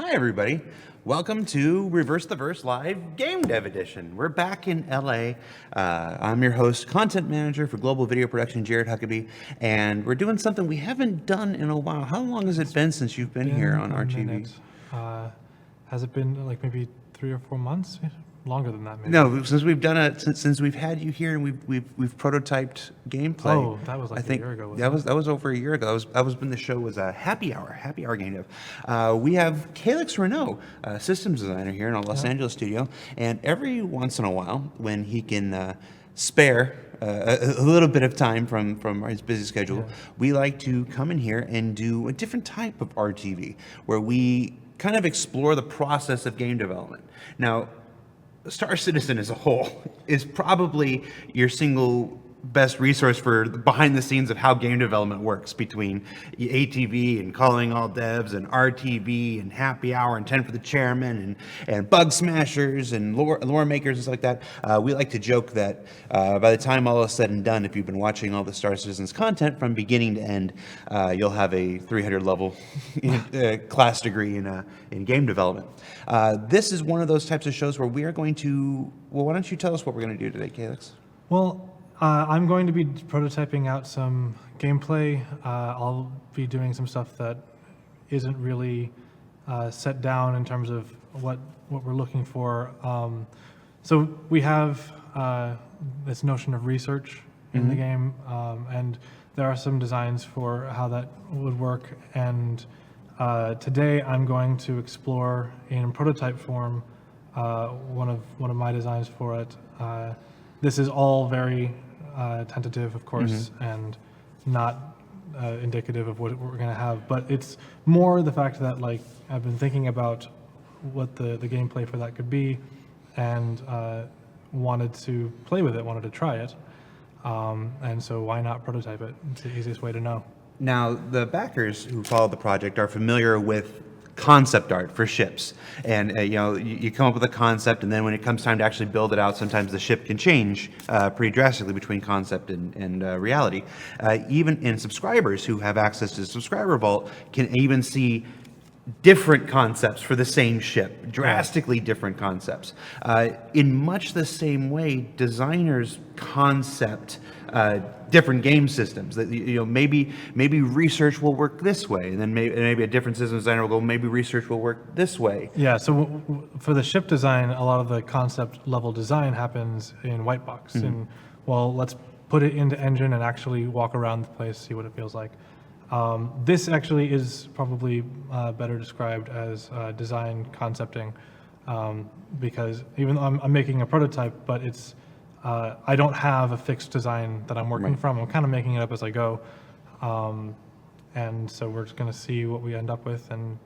Hi, everybody. Welcome to Reverse the Verse Live Game Dev Edition. We're back in LA. I'm your host, content manager for global video production, Jared Huckabee, and we're doing something we haven't done in a while. How long has it been since you've been here on RTV? Has it been like maybe 3 or 4 months? Longer than that, maybe. No, since we've done it, since we've had you here and we've prototyped gameplay. Oh, that was like a year ago. That was over a year ago. That was when the show was a happy hour game dev. We have Calix Reneau, systems designer here in our Los Angeles studio, and every once in a while, when he can spare a little bit of time from his busy schedule, we like to come in here and do a different type of RTV, where we kind of explore the process of game development. Now, Star Citizen as a whole is probably your single best resource for behind the scenes of how game development works, between ATV and calling all devs and RTV and happy hour and 10 for the chairman and bug smashers and lore makers and stuff like that. We like to joke that by the time all is said and done, if you've been watching all the Star Citizen's content from beginning to end, you'll have a 300 level class degree in game development. This is one of those types of shows where we are going to, well, why don't you tell us what we're going to do today, Calix? Well, I'm going to be prototyping out some gameplay. I'll be doing some stuff that isn't really set down in terms of what we're looking for. So we have this notion of research in the game, and there are some designs for how that would work. And today I'm going to explore in prototype form one of my designs for it. This is all very tentative, of course, and not indicative of what we're going to have. But it's more the fact that, like, I've been thinking about what the gameplay for that could be, and wanted to play with it, wanted to try it. And so why not prototype it? It's the easiest way to know. Now, the backers who follow the project are familiar with concept art for ships, and you come up with a concept, and then when it comes time to actually build it out, sometimes the ship can change pretty drastically between concept and reality. Even in subscribers who have access to the subscriber vault can even see different concepts for the same ship, drastically different concepts. In much the same way, designers concept different game systems. That maybe research will work this way, and then maybe a different system designer will go, maybe research will work this way. Yeah. So for the ship design, a lot of the concept level design happens in white box. And well, let's put it into engine and actually walk around the place, see what it feels like. This actually is probably better described as design concepting, because even though I'm making a prototype, but it's I don't have a fixed design that I'm working from. I'm kind of making it up as I go, and so we're just going to see what we end up with. And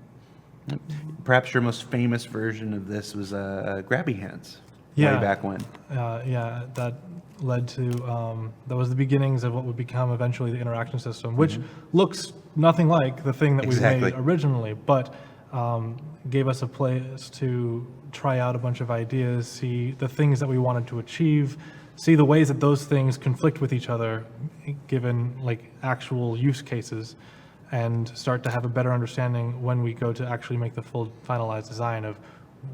perhaps your most famous version of this was Grabby Hands. Way back when. That led to that was the beginnings of what would become eventually the interaction system, which looks nothing like the thing that we made originally, but gave us a place to try out a bunch of ideas, see the things that we wanted to achieve, see the ways that those things conflict with each other, given like actual use cases, and start to have a better understanding when we go to actually make the full finalized design of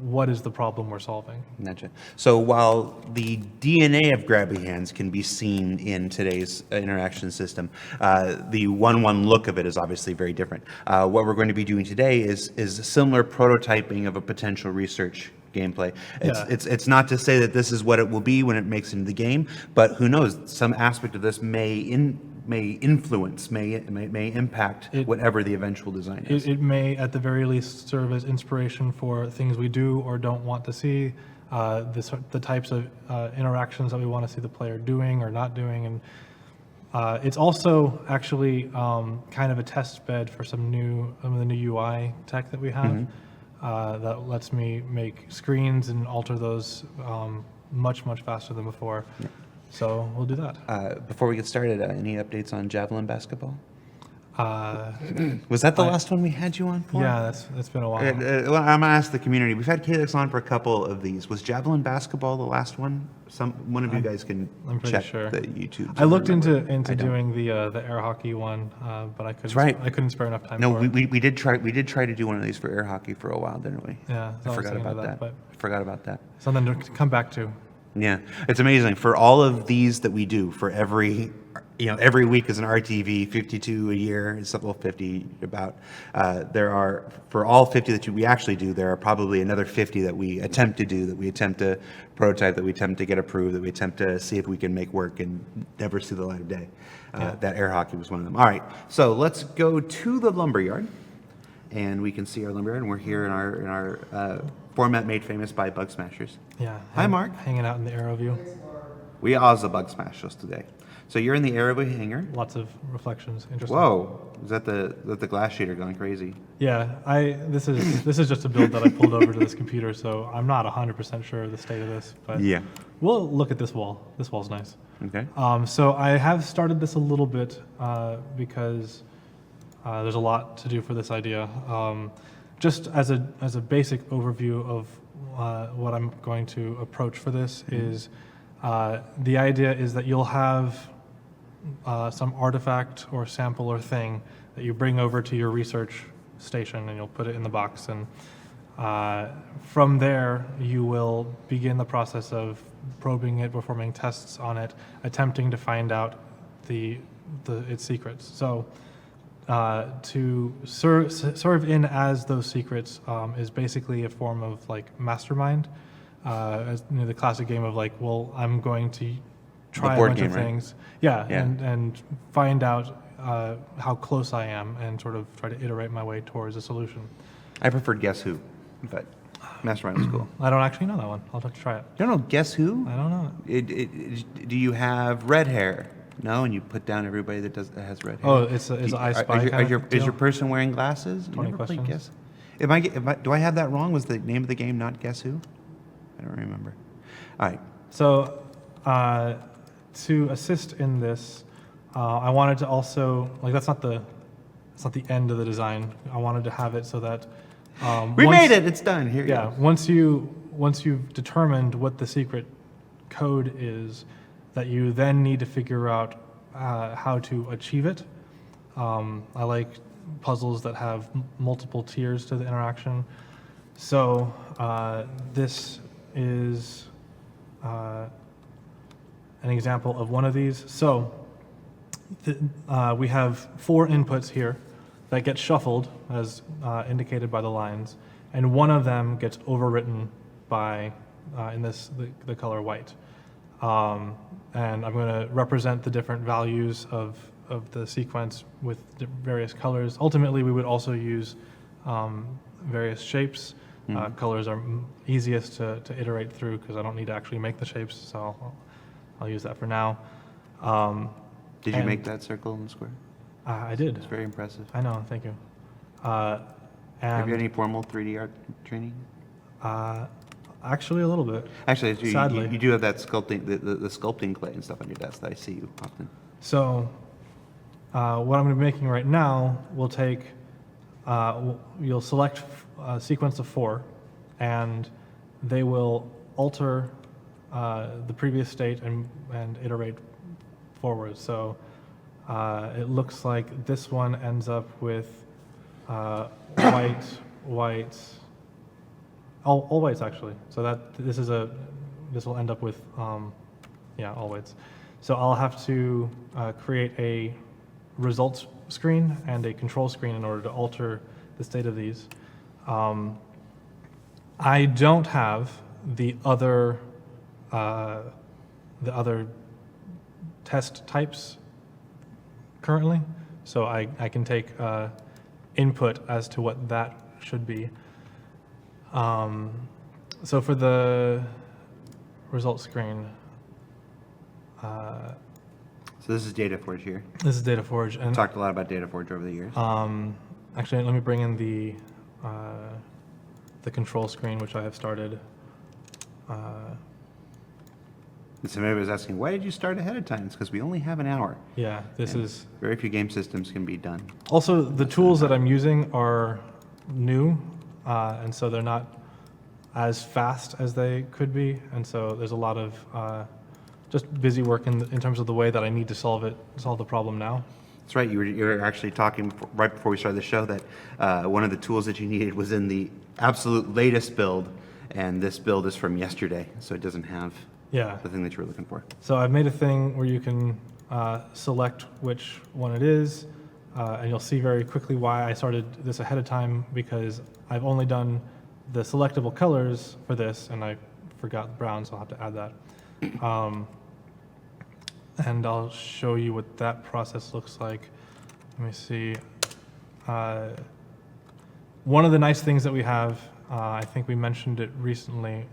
what is the problem we're solving. Gotcha. So while the DNA of Grabby Hands can be seen in today's interaction system, the 1-1 look of it is obviously very different. What we're going to be doing today is similar prototyping of a potential research gameplay. It's not to say that this is what it will be when it makes it into the game, but who knows, some aspect of this may influence, may impact whatever the eventual design is. It may, at the very least, serve as inspiration for things we do or don't want to see, the types of interactions that we want to see the player doing or not doing, and it's also actually kind of a test bed for some of the new UI tech that we have that lets me make screens and alter those much faster than before. So we'll do that. Before we get started, any updates on Javelin basketball? Was that the last one we had you on for? Yeah, it's been a while. Well, I'm gonna ask the community. We've had Calix on for a couple of these. Was Javelin Basketball the last one? One of you guys can I'm pretty check sure. the YouTube. I looked into I don't. doing the air hockey one, but I couldn't. right. I couldn't spare enough time. No, for it. we did try to do one of these for air hockey for a while, didn't we? Yeah, I forgot thinking of about that. but I forgot about that. something to come back to. Yeah, it's amazing. For all of these that we do, for every week is an RTV, 52 a year, it's well, 50 about. There are, for all 50 that we actually do, there are probably another 50 that we attempt to do, that we attempt to prototype, that we attempt to get approved, that we attempt to see if we can make work and never see the light of day. That air hockey was one of them. All right, so let's go to the lumberyard, and we can see our lumberyard, and we're here in our format made famous by Bug Smashers. Yeah. Hi, Mark. Hanging out in the aero view. We are the Bug Smashers today. So you're in the air hangar. Lots of reflections. Interesting. Whoa! Is that the glass sheeter going crazy? Yeah, this is just a build that I pulled over to this computer, so I'm not 100% sure of the state of this, but Yeah. we'll look at this wall. This wall's nice. Okay. So I have started this a little bit because there's a lot to do for this idea. Just as a basic overview of what I'm going to approach for this is the idea is that you'll have some artifact or sample or thing that you bring over to your research station, and you'll put it in the box, and from there you will begin the process of probing it, performing tests on it, attempting to find out its secrets. So to serve in as those secrets is basically a form of like mastermind, as the classic game of like, well, I'm going to try a bunch of things, and find out how close I am, and sort of try to iterate my way towards a solution. I preferred Guess Who, but Mastermind was cool. I don't actually know that one. I'll have to try it. You don't know Guess Who? I don't know. Do you have red hair? No, and you put down everybody that has red hair. Oh, it's I Spy kind of Is deal? your person wearing glasses? You 20 never played questions. Guess. Do I have that wrong? Was the name of the game not Guess Who? I don't remember. All right. So, to assist in this, I wanted to also that's not the end of the design. I wanted to have it so that We made it. It's done. Here you yeah. go. Once you've determined what the secret code is, that you then need to figure out how to achieve it. I like puzzles that have multiple tiers to the interaction. So this is an example of one of these. So we have 4 inputs here that get shuffled as indicated by the lines, and one of them gets overwritten by, in this, the color white. And I'm going to represent the different values of the sequence with various colors. Ultimately, we would also use various shapes. Colors are easiest to iterate through because I don't need to actually make the shapes, so I'll use that for now. Did you make that circle and square? I did. It's very impressive. I know, thank you. Have you had any formal 3D art training? Actually, a little bit. Actually, Sadly. you do have that sculpting, the sculpting clay and stuff on your desk that I see you often. So what I'm going to be making right now will take, you'll select a sequence of 4, and they will alter the previous state and iterate forward. So it looks like this one ends up with white, all whites actually. So that this will end up with all whites. So I'll have to create a results screen and a control screen in order to alter the state of these. I don't have the other test types currently, so I can take input as to what that should be. So for the result screen, So this is DataForge here. this is DataForge, and Talked a lot about DataForge over the years. actually, let me bring in the control screen, which I have started. And somebody was asking, why did you start ahead of time? It's because we only have an hour. Yeah, this And is... very few game systems can be done. Also, the tools that I'm using are new, and so they're not as fast as they could be, and so there's a lot of just busy work in terms of the way that I need to solve the problem now. That's right. You were actually talking right before we started the show that one of the tools that you needed was in the absolute latest build, and this build is from yesterday, so it doesn't have the thing that you were looking for. So I've made a thing where you can select which one it is, and you'll see very quickly why I started this ahead of time, because I've only done the selectable colors for this, and I forgot brown, so I'll have to add that. And I'll show you what that process looks like. Let me see. One of the nice things that we have, I think we mentioned it recently,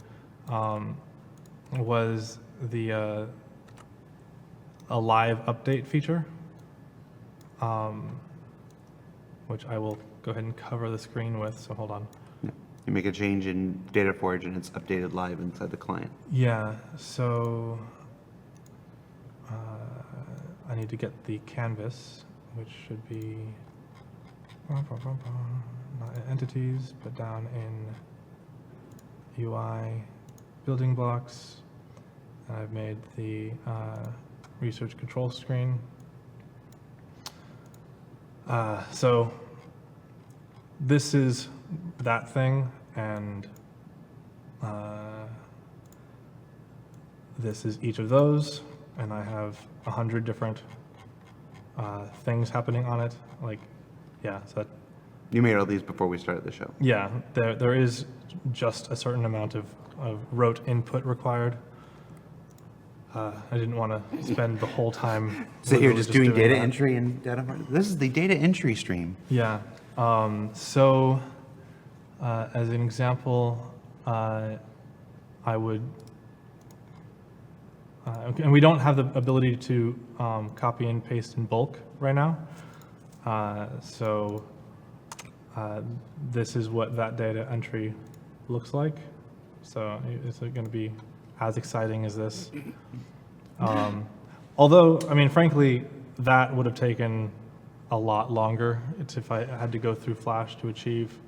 was the a live update feature, which I will go ahead and cover the screen with, so hold on. You make a change in Data Forge and it's updated live inside the client. Yeah, so I need to get the canvas, which should be not in entities, but down in UI building blocks. And I've made the research control screen. So this is that thing, and this is each of those, and I have 100 different things happening on it. Like, yeah, so that, You made all these before we started the show. yeah, there is just a certain amount of rote input required. I didn't want to spend the whole time. So you're literally just doing data that. entry and data. This is the data entry stream. Yeah. So, as an example, I would, and we don't have the ability to copy and paste in bulk right now. So this is what that data entry looks like. So it's going to be as exciting as this. Although, I mean, frankly, that would have taken a lot longer. It's if I had to go through Flash to achieve.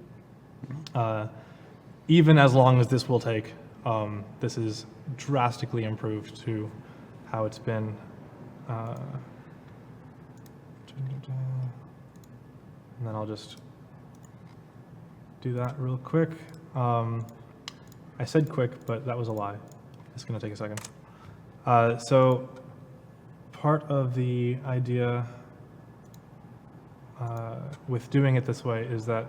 Even as long as this will take, this is drastically improved to how it's been. And then I'll just do that real quick. I said quick, but that was a lie. It's going to take a second. So part of the idea with doing it this way is that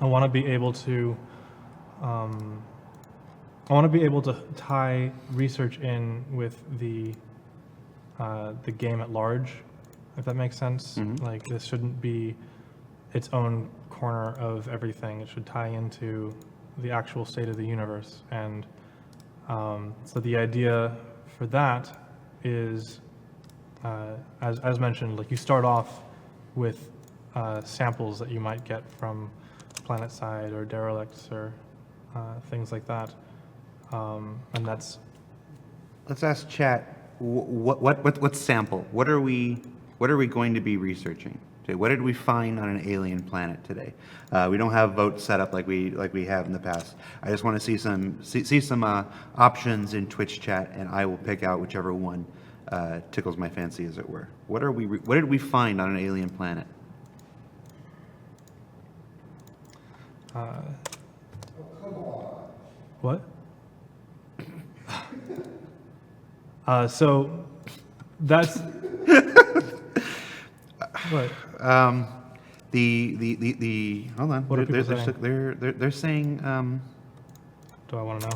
I want to be able to tie research in with the game at large, if that makes sense. Mm-hmm. Like, this shouldn't be its own corner of everything. It should tie into the actual state of the universe. And so the idea for that is, as mentioned, like, you start off with samples that you might get from PlanetSide or derelicts or things like that, and that's. Let's ask chat. What sample? What are we going to be researching? Okay, what did we find on an alien planet today? We don't have votes set up like we have in the past. I just want to see some options in Twitch chat, and I will pick out whichever one tickles my fancy, as it were. What did we find on an alien planet? What? So that's what? The hold on. What are people saying? They're saying. Do I want to know?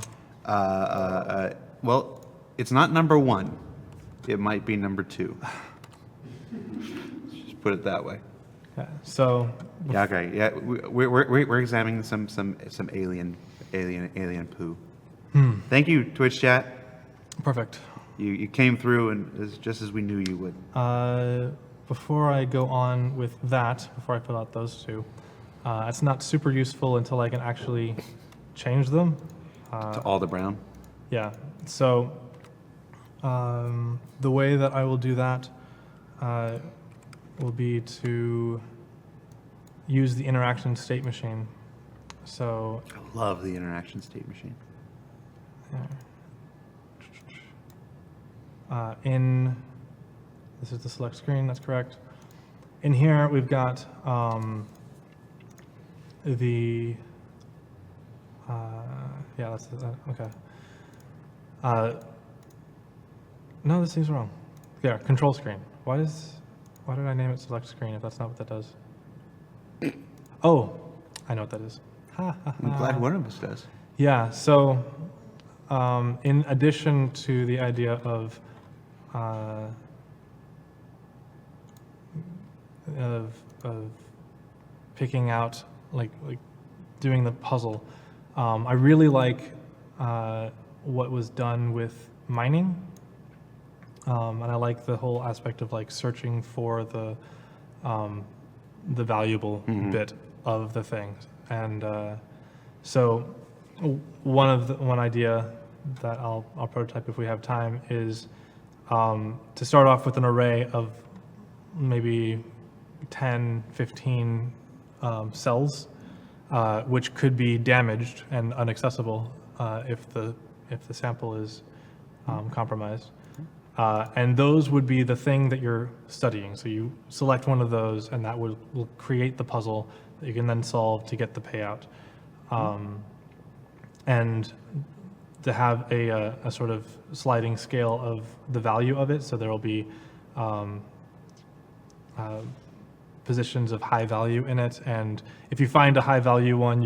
Well, it's not number one. It might be number two. Just put it that way. Yeah, so. Yeah. Okay. Yeah. We're examining some alien poo. Thank you, Twitch chat. Perfect. You came through, and just as we knew you would. Before I go on with that, before I fill out those two, it's not super useful until I can actually change them. To all the brown. Yeah. So The way that I will do that will be to use the interaction state machine. So I love the interaction state machine. This is the select screen, that's correct. In here, we've got okay. No, this seems wrong. There, control screen. Why did I name it select screen if that's not what that does? Oh, I know what that is. I'm glad one of us does. Yeah, so in addition to the idea of picking out, like doing the puzzle, I really like what was done with mining, and I like the whole aspect of like searching for the valuable bit of the thing. And so one idea that I'll prototype if we have time is to start off with an array of maybe 10, 15 cells, which could be damaged and inaccessible if the sample is compromised. And those would be the thing that you're studying. So you select one of those, and that will create the puzzle that you can then solve to get the payout. And to have a sort of sliding scale of the value of it, so there will be positions of high value in it, and if you find a high value one,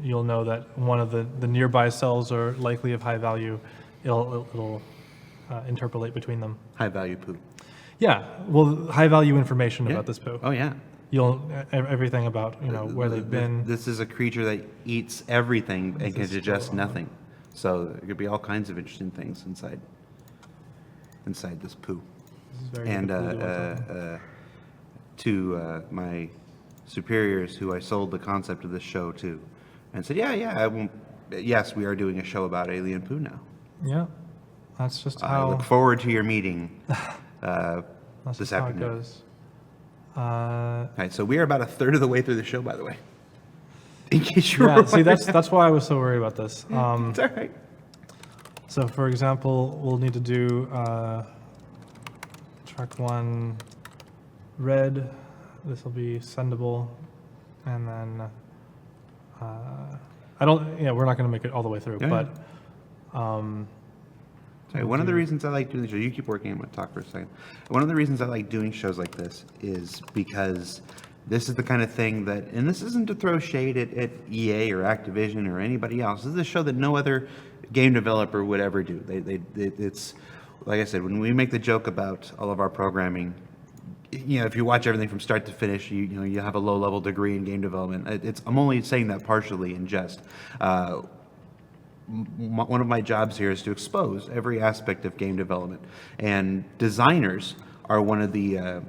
you'll know that one of the nearby cells are likely of high value. It'll interpolate between them. High value poo. Yeah, well, high value information about this poo. Oh yeah. You'll everything about where they've been. This is a creature that eats everything and can digest nothing. So there could be all kinds of interesting things inside this poo. This is very And good to my superiors, who I sold the concept of this show to, and said, yes, we are doing a show about alien poo now. Yeah, that's just I how. look forward to your meeting That's this just how it afternoon. goes. All right, so we are about a third of the way through the show, by the way. In case you're Yeah, see, that's why I was so worried about this. It's all right. So, for example, we'll need to do track 1 red. This will be sendable, and then we're not going to make it all the way through, Yeah. but Sorry, one of the reasons I like doing the show, you keep working, I'm going to talk for a second. One of the reasons I like doing shows like this is because this is the kind of thing that, and this isn't to throw shade at EA or Activision or anybody else. This is a show that no other game developer would ever do. It's, like I said, when we make the joke about all of our programming, if you watch everything from start to finish, you have a low-level degree in game development. I'm only saying that partially in jest. One of my jobs here is to expose every aspect of game development, and designers are one of the.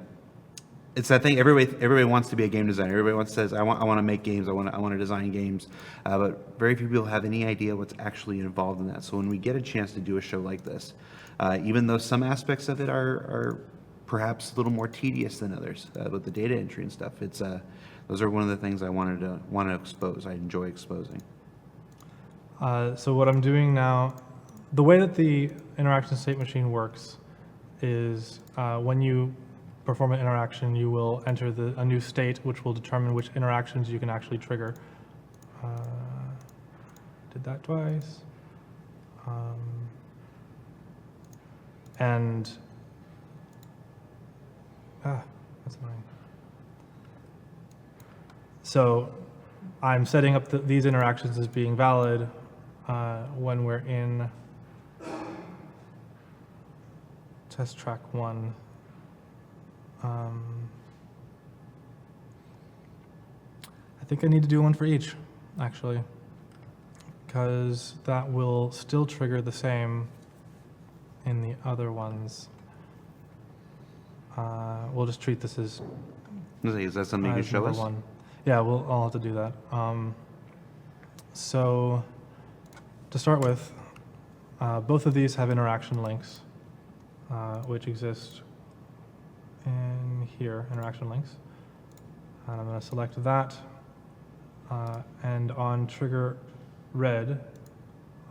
It's that thing. Everybody wants to be a game designer. Everybody says, "I want to make games. I want to design games," but very few people have any idea what's actually involved in that. So when we get a chance to do a show like this, even though some aspects of it are perhaps a little more tedious than others, with the data entry and stuff, those are one of the things I want to expose. I enjoy exposing. So what I'm doing now, the way that the interaction state machine works is when you perform an interaction, you will enter a new state, which will determine which interactions you can actually trigger. Did that twice. That's annoying. So I'm setting up these interactions as being valid when we're in test track 1. I think I need to do one for each, actually, because that will still trigger the same in the other ones. We'll just treat this as Is that something you can show us? 1. Yeah, I'll have to do that. So to start with, both of these have interaction links. which exist in here, interaction links. And I'm going to select that. And on trigger red,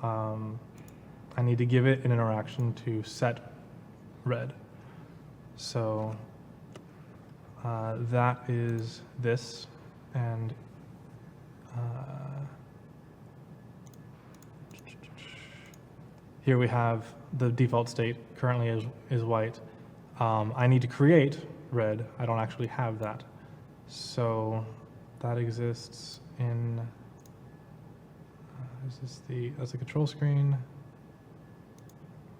I need to give it an interaction to set red. So that is this, and here we have the default state currently is white. I need to create red. I don't actually have that. So that exists in, that's the control screen,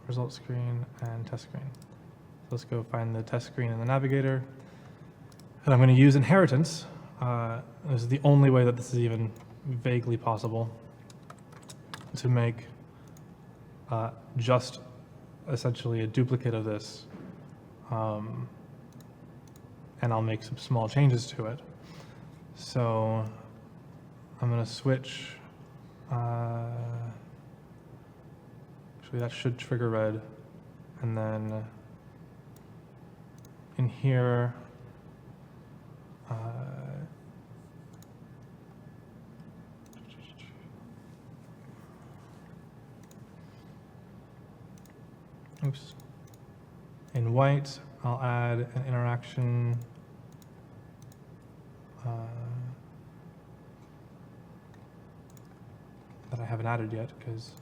result screen, and test screen. So let's go find the test screen in the navigator. And I'm going to use inheritance. This is the only way that this is even vaguely possible to make just essentially a duplicate of this. And I'll make some small changes to it. So I'm going to switch. Actually, that should trigger red. And then in here, oops. In white, I'll add an interaction that I haven't added yet because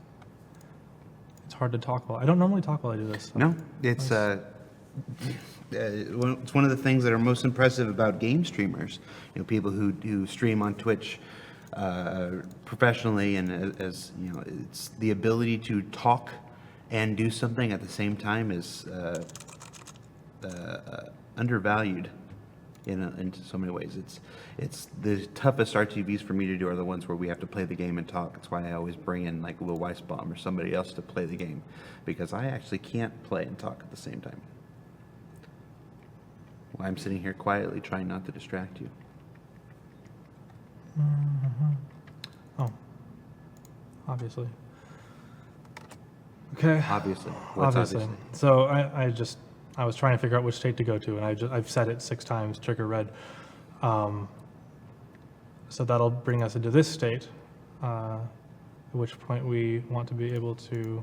it's hard to talk while I don't normally talk while I do this. So. No, it's it's one of the things that are most impressive about game streamers. You know, people who stream on Twitch professionally, and as you know, it's the ability to talk and do something at the same time is undervalued in so many ways. It's the toughest RTVs for me to do are the ones where we have to play the game and talk. That's why I always bring in like Will Weisbaum or somebody else to play the game, because I actually can't play and talk at the same time. Well, I'm sitting here quietly trying not to distract you. Mm-hmm. Oh, obviously. Okay. Obviously. What's obviously? So I was trying to figure out which state to go to, and I've set it 6 times, trigger red. So that'll bring us into this state, at which point we want to be able to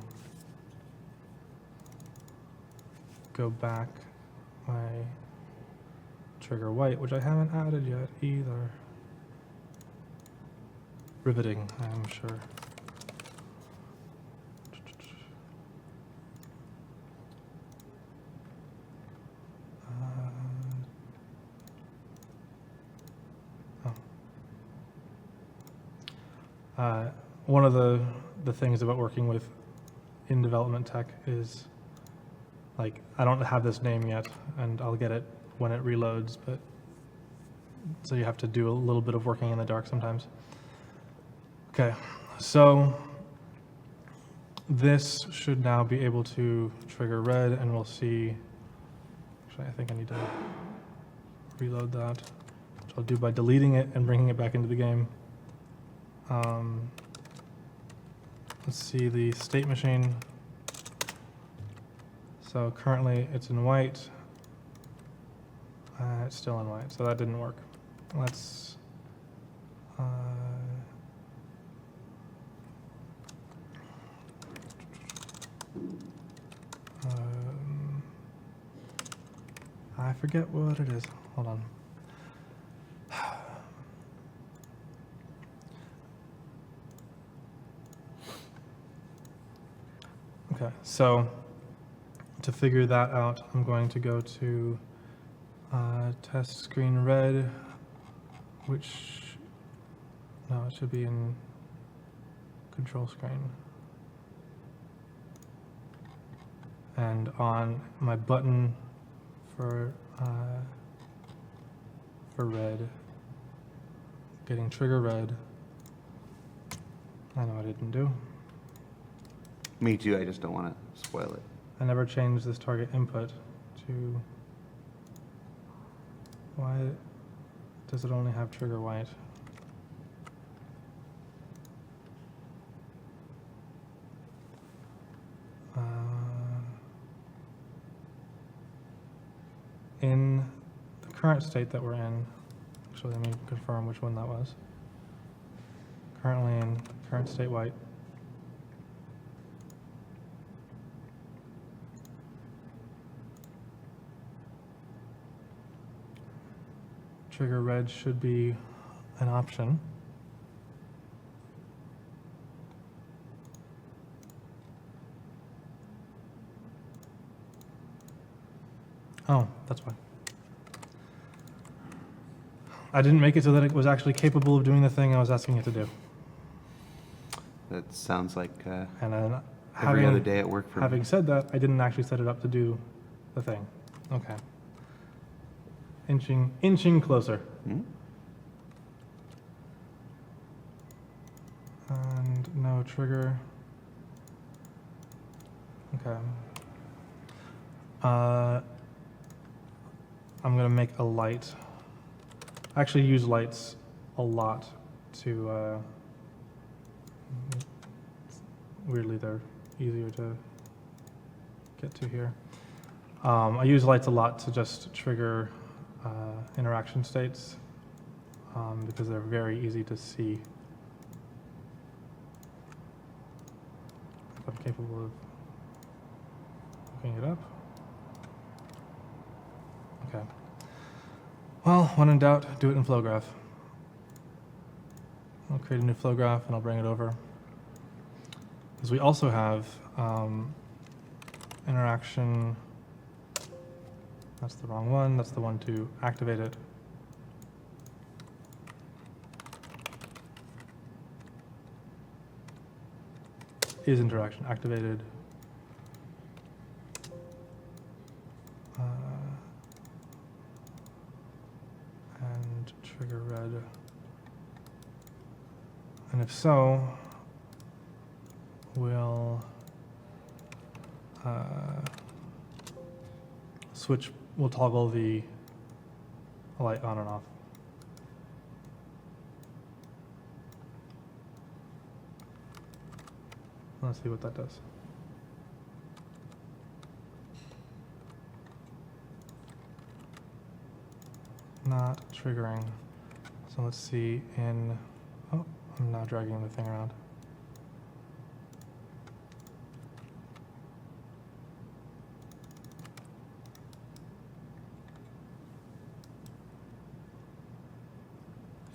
go back by trigger white, which I haven't added yet either. Riveting, I'm sure. One of the things about working with in development tech is, like, I don't have this name yet, and I'll get it when it reloads, but so you have to do a little bit of working in the dark sometimes. Okay, so this should now be able to trigger red, and we'll see. Actually, I think I need to reload that, which I'll do by deleting it and bringing it back into the game. Let's see the state machine. So currently it's in white. It's still in white, so that didn't work. Let's I forget what it is. Hold on. Okay, so to figure that out, I'm going to go to test screen red, which, no, it should be in control screen. And on my button for red, getting trigger red, I know what I didn't do. Me too, I just don't want to spoil it. I never changed this target input to, why does it only have trigger white? in the current state that we're in, actually let me confirm which one that was. Currently in current state white. Trigger red should be an option. Oh, that's why. I didn't make it so that it was actually capable of doing the thing I was asking it to do. That sounds like And then every other day at work for me. having said that, I didn't actually set it up to do the thing. Okay. Inching closer. Hmm? And no trigger. Okay. I'm gonna make a light. I actually use lights a lot to, weirdly they're easier to get to here. I use lights a lot to just trigger interaction states because they're very easy to see. If I'm capable of looking it up. Okay. Well, when in doubt, do it in flow graph. I'll create a new flow graph and I'll bring it over. Because we also have interaction. That's the wrong one. That's the one to activate it. Is interaction activated? And trigger red. And if so, we'll we'll toggle the light on and off. Let's see what that does. Not triggering. So let's see in, oh, I'm now dragging the thing around.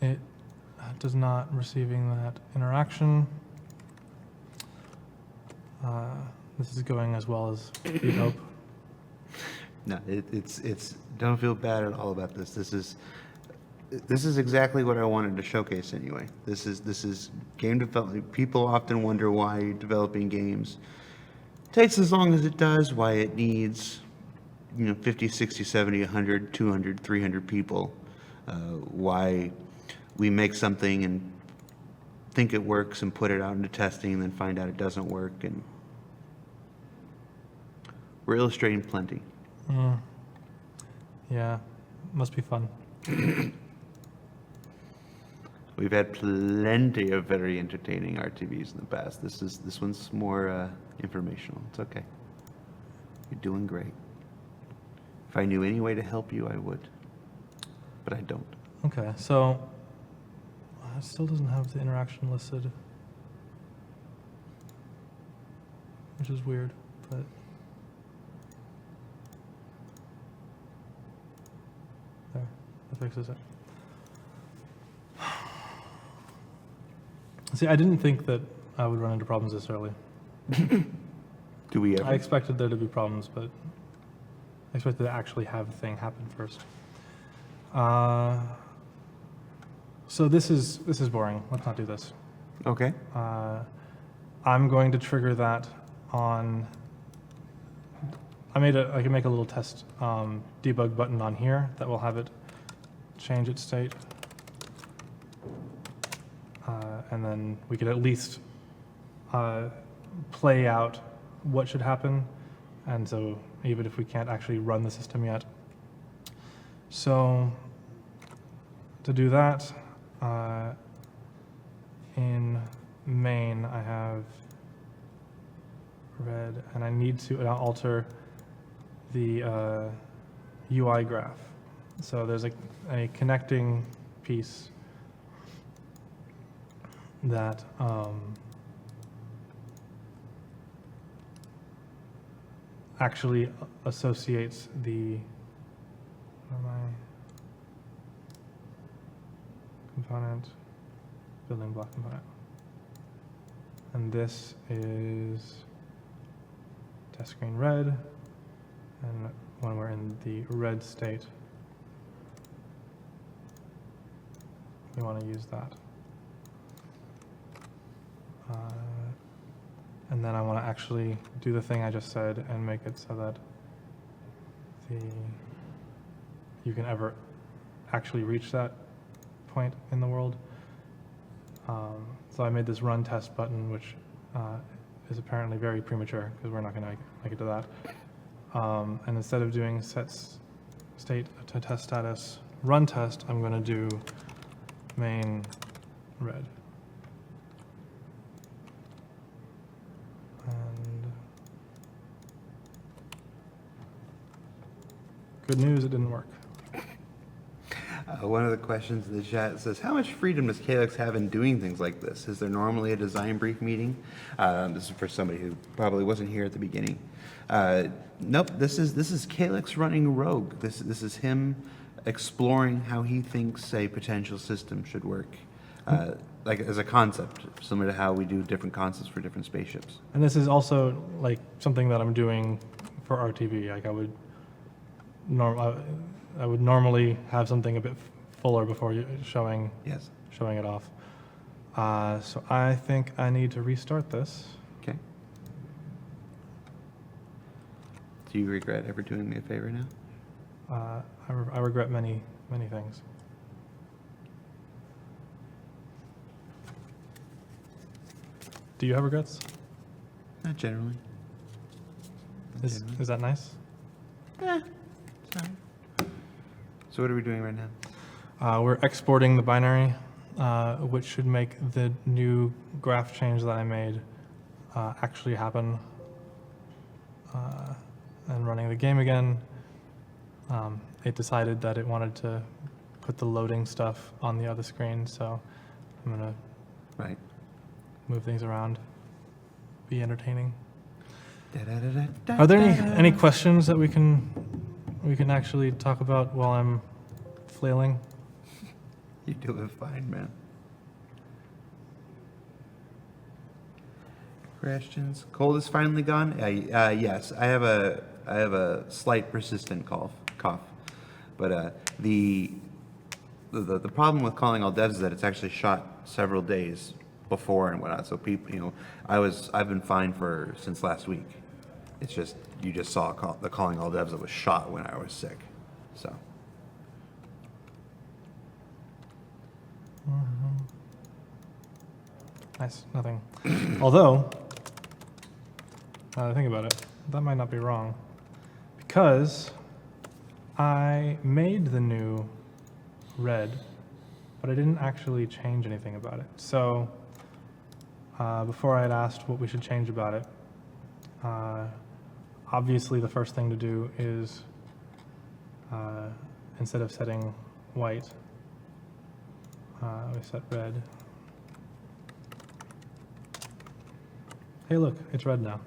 It does not receiving that interaction. This is going as well as we hope. No, it's don't feel bad at all about this. This is exactly what I wanted to showcase anyway. This is game development. People often wonder why developing games takes as long as it does, why it needs 50, 60, 70, 100, 200, 300 people, why we make something and think it works and put it out into testing and then find out it doesn't work, and we're illustrating plenty. Yeah, must be fun. We've had plenty of very entertaining RTVs in the past. This one's more informational. It's okay. You're doing great. If I knew any way to help you, I would, but I don't. Okay, so it still doesn't have the interaction listed, which is weird, but there, that fixes it. See, I didn't think that I would run into problems this early. Do we ever? I expected there to be problems, but I expected to actually have the thing happen first. So this is boring. Let's not do this. Okay. I'm going to trigger that on. I can make a little test debug button on here that will have it change its state, and then we could at least play out what should happen. And so even if we can't actually run the system yet, so to do that. In main, I have red, and I need to alter the UI graph. So there's a connecting piece that actually associates the component, building block component. And this is test screen red, and when we're in the red state, we want to use that. And then I want to actually do the thing I just said and make it so that you can ever actually reach that point in the world. So I made this run test button, which is apparently very premature because we're not going to make it to that. And instead of doing set state to test status run test, I'm going to do main red. And good news, it didn't work. One of the questions in the chat says, how much freedom does Calix have in doing things like this? Is there normally a design brief meeting? This is for somebody who probably wasn't here at the beginning. Nope, this is Calix running rogue. This is him exploring how he thinks a potential system should work. Like as a concept, similar to how we do different concepts for different spaceships. And this is also like something that I'm doing for RTV. Like I would normally have something a bit fuller before showing it off. So I think I need to restart this. Okay. Do you regret ever doing me a favor now? I regret many things. Do you have regrets? Not generally. Is that nice? Sorry. So what are we doing right now? We're exporting the binary, which should make the new graph change that I made actually happen. And running the game again, it decided that it wanted to put the loading stuff on the other screen, so I'm going to move things around, be entertaining. Are there any questions that we can actually talk about while I'm flailing? You're doing fine, man. Questions? Cold is finally gone? Yes, I have a slight persistent cough, but the problem with calling all devs is that it's actually shot several days before and whatnot. So people, I've been fine since last week. It's just you just saw the calling all devs that was shot when I was sick. So. Nice, nothing. Although, now that I think about it, that might not be wrong, because I made the new red, but I didn't actually change anything about it. So before I had asked what we should change about it, obviously the first thing to do is instead of setting white, we set red. Hey, look, it's red now.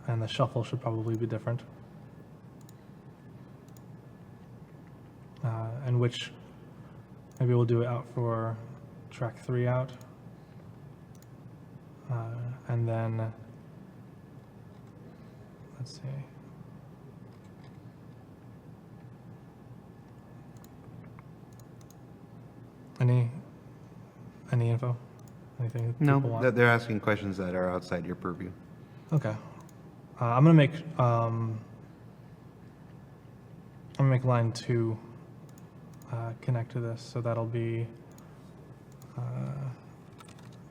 And the shuffle should probably be different. And which, maybe we'll do it out for track 3 out. And then, let's see. Any info? Anything people want? No, they're asking questions that are outside your purview. Okay. I'm gonna make line 2 connect to this, so that'll be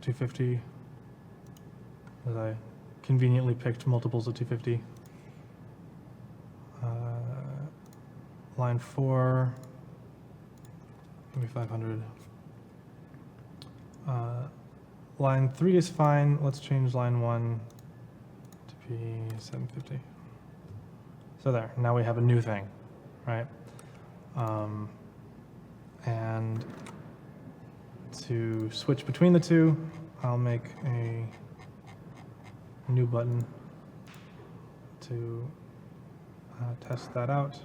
250. As I conveniently picked multiples of 250. Line 4, maybe 500. Line 3 is fine. Let's change line 1 to be 750. So there, now we have a new thing, right? And to switch between the two, I'll make a new button to test that out.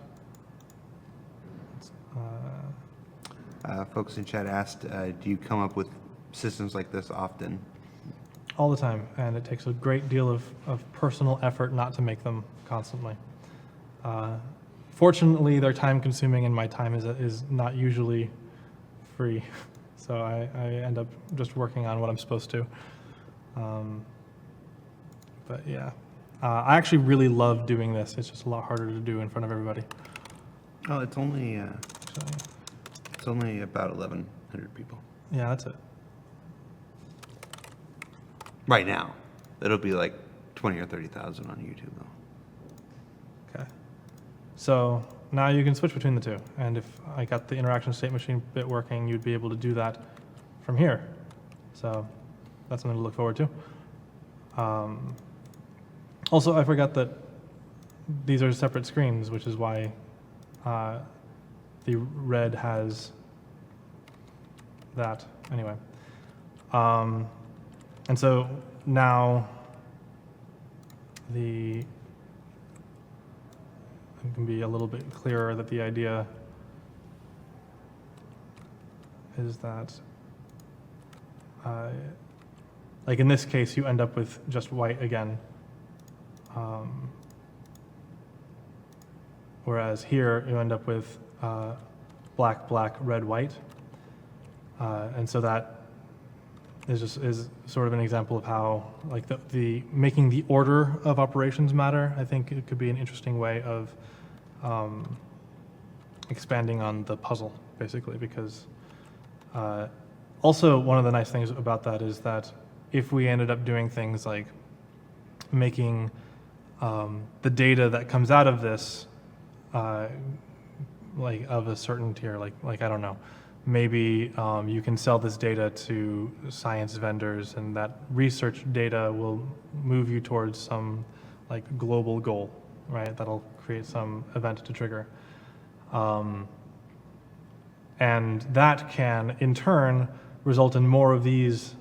Folks in chat asked, do you come up with systems like this often? All the time, and it takes a great deal of personal effort not to make them constantly. Fortunately, they're time consuming and my time is not usually free, so I end up just working on what I'm supposed to. But yeah, I actually really love doing this. It's just a lot harder to do in front of everybody. Oh, it's only So, it's only about 1,100 people yeah, that's it. right now. It'll be like 20 or 30,000 on YouTube though. Okay. So now you can switch between the two. And if I got the interaction state machine bit working, you'd be able to do that from here. So that's something to look forward to. Also, I forgot that these are separate screens, which is why the red has that. Anyway. And so now it can be a little bit clearer that the idea is that, like in this case, you end up with just white again. Whereas here you end up with black, black, red, white. And so that is sort of an example of how like the making the order of operations matter. I think it could be an interesting way of expanding on the puzzle, basically, because also one of the nice things about that is that if we ended up doing things like making the data that comes out of this like of a certain tier, like I don't know, maybe you can sell this data to science vendors and that research data will move you towards some like global goal, right? That'll create some event to trigger. And that can in turn result in more of these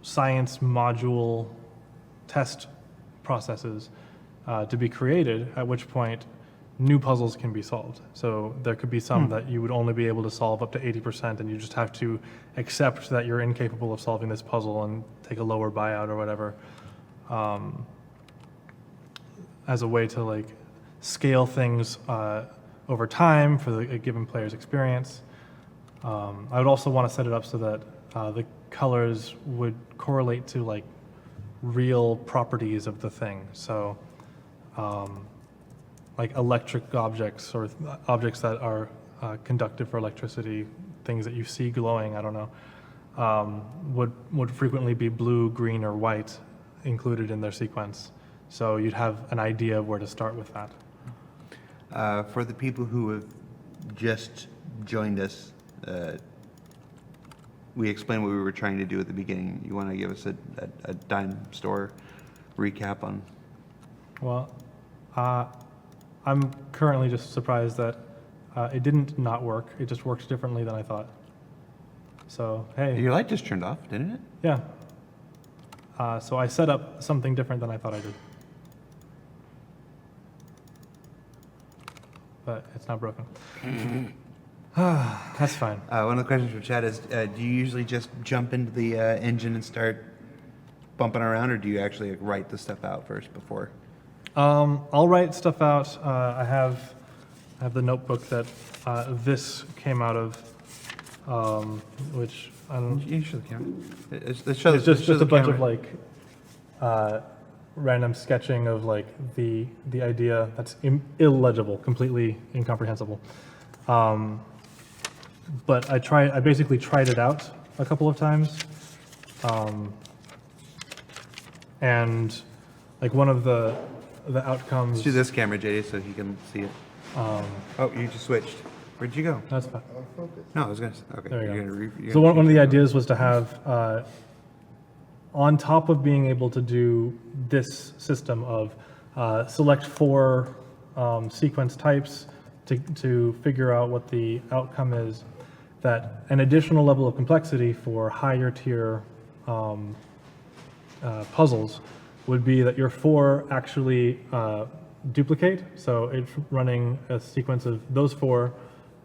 science module test processes to be created, at which point new puzzles can be solved. So there could be some that you would only be able to solve up to 80%, and you just have to accept that you're incapable of solving this puzzle and take a lower buyout or whatever, as a way to like scale things over time for a given player's experience. I would also want to set it up so that the colors would correlate to like real properties of the thing. So like electric objects or objects that are conductive for electricity, things that you see glowing, I don't know, would frequently be blue, green, or white included in their sequence. So you'd have an idea of where to start with that. For the people who have just joined us, we explained what we were trying to do at the beginning. You want to give us a dime store recap on? Well, I'm currently just surprised that it didn't not work. It just worked differently than I thought. So, hey. Your light just turned off, didn't it? Yeah. So I set up something different than I thought I did. But it's not broken. That's fine. One of the questions from chat is, do you usually just jump into the engine and start bumping around, or do you actually like, write the stuff out first before? I'll write stuff out. I have the notebook that this came out of, which I don't. You should count. It's just a bunch of like random sketching of like the idea that's illegible, completely incomprehensible. But I basically tried it out a couple of times, and like one of the outcomes. Let's do this camera, JD, so he can see it. Oh, you just switched. Where'd you go? That's fine. No, I was gonna. Okay. There you you're go. Gonna So one of the ideas was to have, on top of being able to do this system of select 4 sequence types to figure out what the outcome is, that an additional level of complexity for higher tier puzzles would be that your 4 actually duplicate. So it's running a sequence of those 4,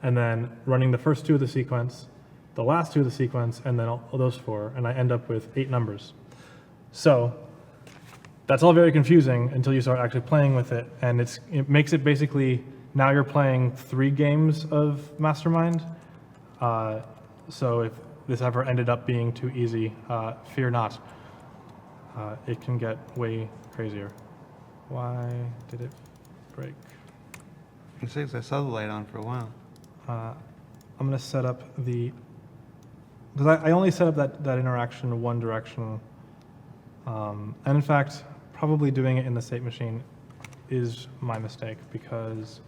and then running the first 2 of the sequence, the last 2 of the sequence, and then all those 4, and I end up with 8 numbers. So that's all very confusing until you start actually playing with it, and it makes it basically, now you're playing 3 games of Mastermind. So if this ever ended up being too easy, fear not. It can get way crazier. Why did it break? I saw the light on for a while. I'm going to set up because I only set up that interaction one direction. And in fact, probably doing it in the state machine is my mistake, because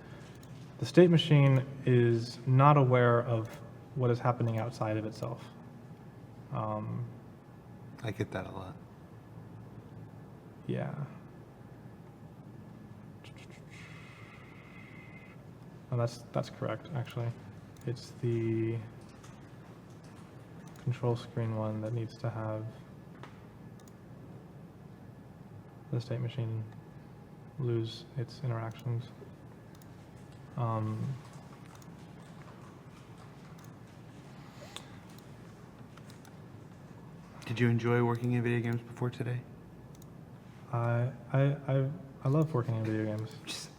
the state machine is not aware of what is happening outside of itself. I get that a lot. Yeah. Oh, that's correct, actually. It's the control screen one that needs to have the state machine lose its interactions. Did you enjoy working in video games before today? I love working in video games.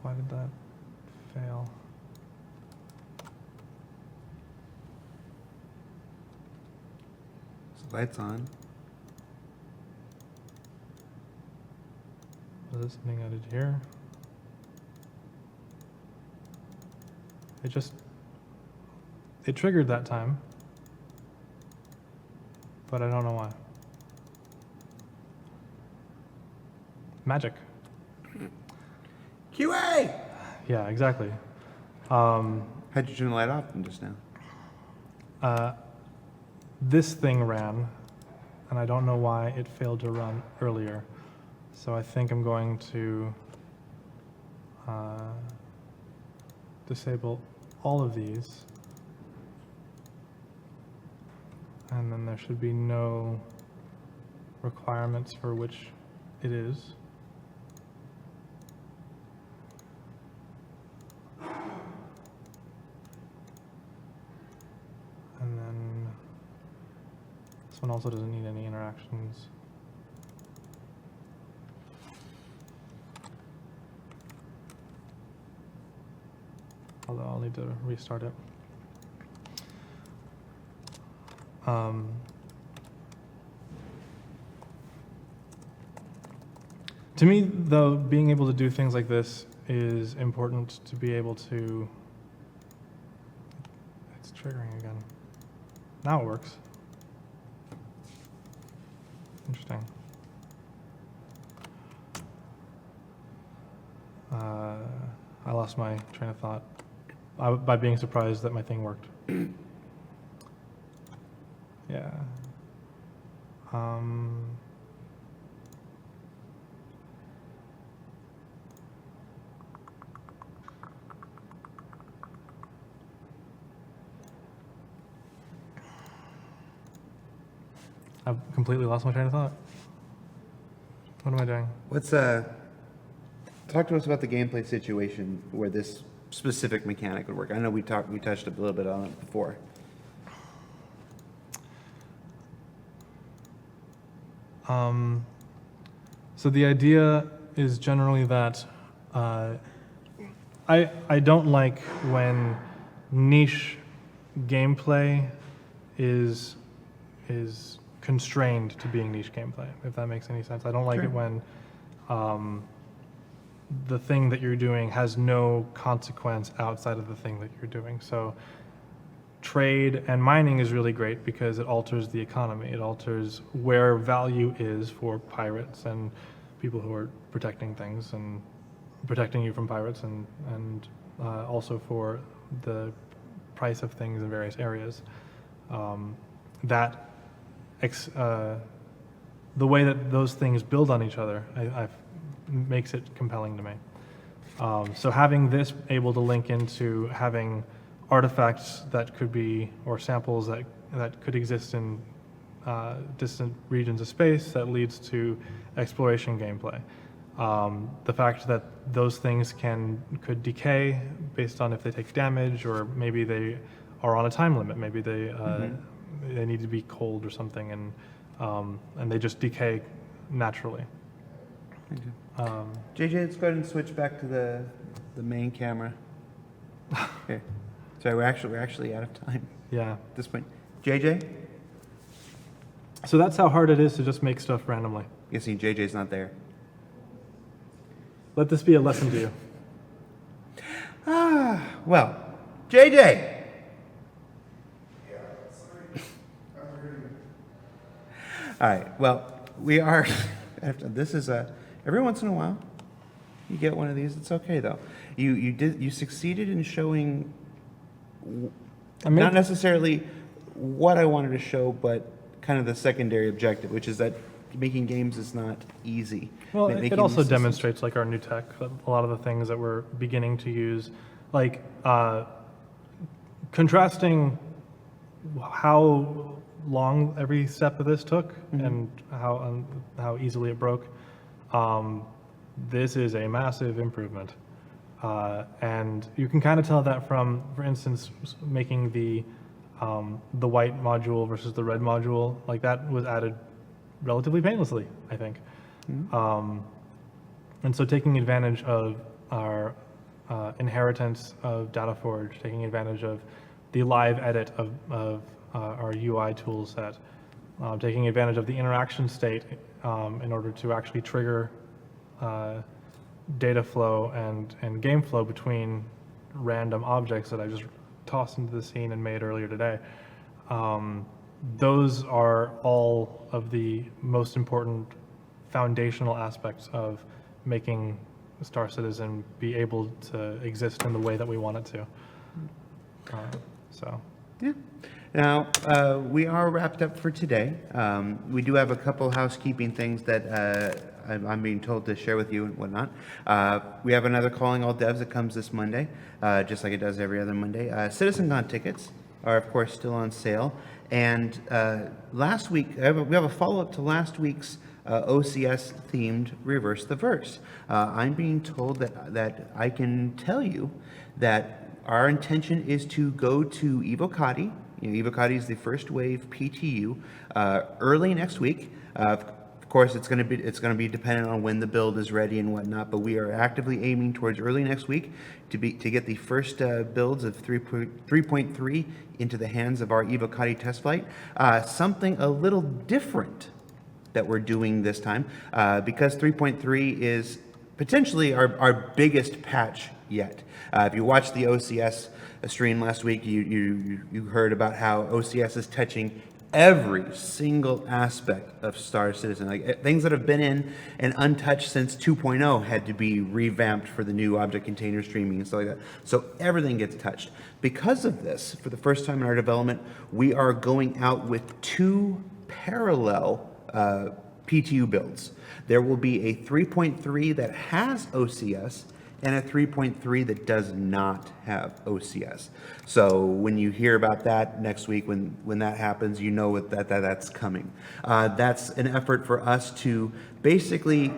Why did that fail? So lights on. Was there something I did here? It triggered that time, but I don't know why. Magic. QA! Yeah, exactly. How'd you turn the light off just now? This thing ran, and I don't know why it failed to run earlier. So I think I'm going to disable all of these. And then there should be no requirements for which it is. And then this one also doesn't need any interactions. Although I'll need to restart it. To me, though, being able to do things like this is important to be able to... It's triggering again. Now it works. Interesting. I lost my train of thought by being surprised that my thing worked. Yeah. I've completely lost my train of thought. What am I doing? Let's talk to us about the gameplay situation where this specific mechanic would work. I know we touched a little bit on it before. So the idea is generally that I don't like when niche gameplay is constrained to being niche gameplay, if that makes any sense. I don't like it when the thing that you're doing has no consequence outside of the thing that you're doing. So trade and mining is really great because it alters the economy. It alters where value is for pirates and people who are protecting things and protecting you from pirates, and also for the price of things in various areas. That the way that those things build on each other makes it compelling to me. So having this able to link into having artifacts that could be, or samples that could exist in distant regions of space that leads to exploration gameplay. The fact that those things could decay based on if they take damage, or maybe they are on a time limit. Maybe they need to be cold or something, and they just decay naturally. JJ, let's go ahead and switch back to the main camera. Okay. Sorry, we're actually out of time Yeah. at this point. JJ? So that's how hard it is to just make stuff randomly. Guessing JJ's not there. Let this be a lesson to you. Well, JJ! All right, well, we are, this is every once in a while, you get one of these. It's okay, though. You succeeded in showing not necessarily what I wanted to show, but kind of the secondary objective, which is that making games is not easy. Well, it also demonstrates like our new tech, a lot of the things that we're beginning to use, like contrasting how long every step of this took and how easily it broke. This is a massive improvement. And you can kind of tell that from, for instance, making the white module versus the red module, like that was added relatively painlessly, I think. And so taking advantage of our inheritance of DataForge, taking advantage of the live edit of our UI tool set, taking advantage of the interaction state in order to actually trigger data flow and game flow between random objects that I just tossed into the scene and made earlier today. Those are all of the most important foundational aspects of making Star Citizen be able to exist in the way that we want it to. Yeah. Now, we are wrapped up for today. We do have a couple housekeeping things that I'm being told to share with you and whatnot. We have another Calling All Devs that comes this Monday, just like it does every other Monday. CitizenCon tickets are, of course, still on sale. And last week, we have a follow-up to last week's OCS-themed Reverse the Verse. I'm being told that I can tell you that our intention is to go to Evocati. Evocati is the first wave PTU early next week. Of course, it's going to be dependent on when the build is ready and whatnot. But we are actively aiming towards early next week to get the first builds of 3.3 into the hands of our Evocati test flight. Something a little different that we're doing this time, because 3.3 is potentially our biggest patch yet. If you watched the OCS stream last week, you heard about how OCS is touching every single aspect of Star Citizen. Like things that have been in and untouched since 2.0 had to be revamped for the new object container streaming and stuff like that. So everything gets touched. Because of this, for the first time in our development, we are going out with 2 parallel PTU builds. There will be a 3.3 that has OCS and a 3.3 that does not have OCS. So when you hear about that next week, when that happens, you know that's coming. That's an effort for us to basically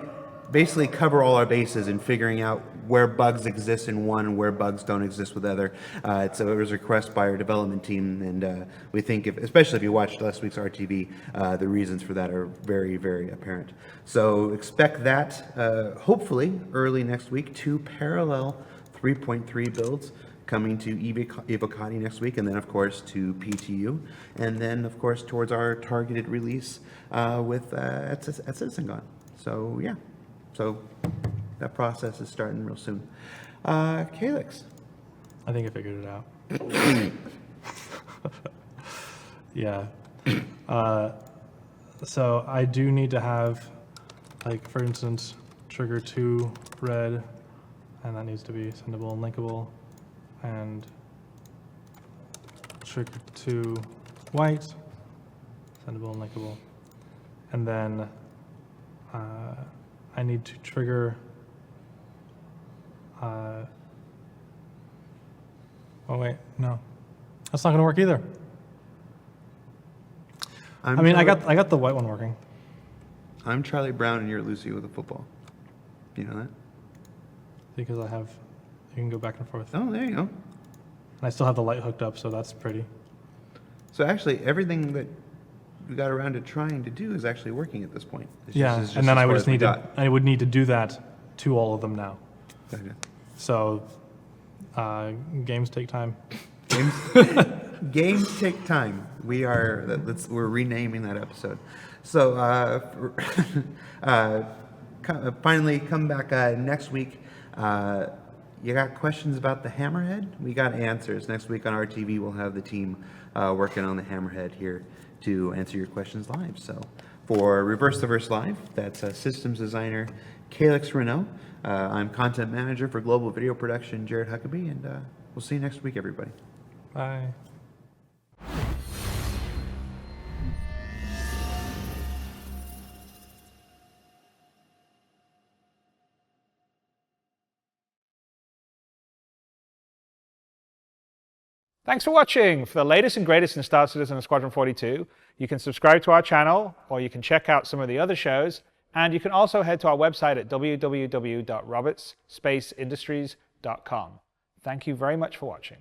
cover all our bases in figuring out where bugs exist in one and where bugs don't exist with other. It was a request by our development team, and we think, especially if you watched last week's RTV, the reasons for that are very, very apparent. So expect that, hopefully, early next week, 2 parallel 3.3 builds coming to Evocati next week, and then, of course, to PTU, and then, of course, towards our targeted release at CitizenCon. So, yeah. So that process is starting real soon. Calix. I think I figured it out. Yeah. So I do need to have, like, for instance, trigger 2 red, and that needs to be sendable and linkable, and trigger 2 white, sendable and linkable, and then I need to trigger. Oh wait, no, that's not going to work either. I mean, I got the white one working. I'm Charlie Brown and you're Lucy with a football. You know that? Because you can go back and forth. Oh, there you go. And I still have the light hooked up, so that's pretty. So actually, everything that we got around to trying to do is actually working at this point. It's Yeah, just and then as I far would as just we need got. I would need to do that to all of them now. Gotcha. So games take time. Games take time. We're renaming that episode. So finally, come back next week. You got questions about the Hammerhead? We got answers. Next week on RTV, we'll have the team working on the Hammerhead here to answer your questions live. So for Reverse the Verse Live, that's systems designer Calix Reneau. I'm content manager for global video production, Jared Huckabee, and we'll see you next week, everybody. Bye. Thanks for watching. For the latest and greatest in Star Citizen and Squadron 42, you can subscribe to our channel, or you can check out some of the other shows, and you can also head to our website at www.robertsspaceindustries.com. Thank you very much for watching.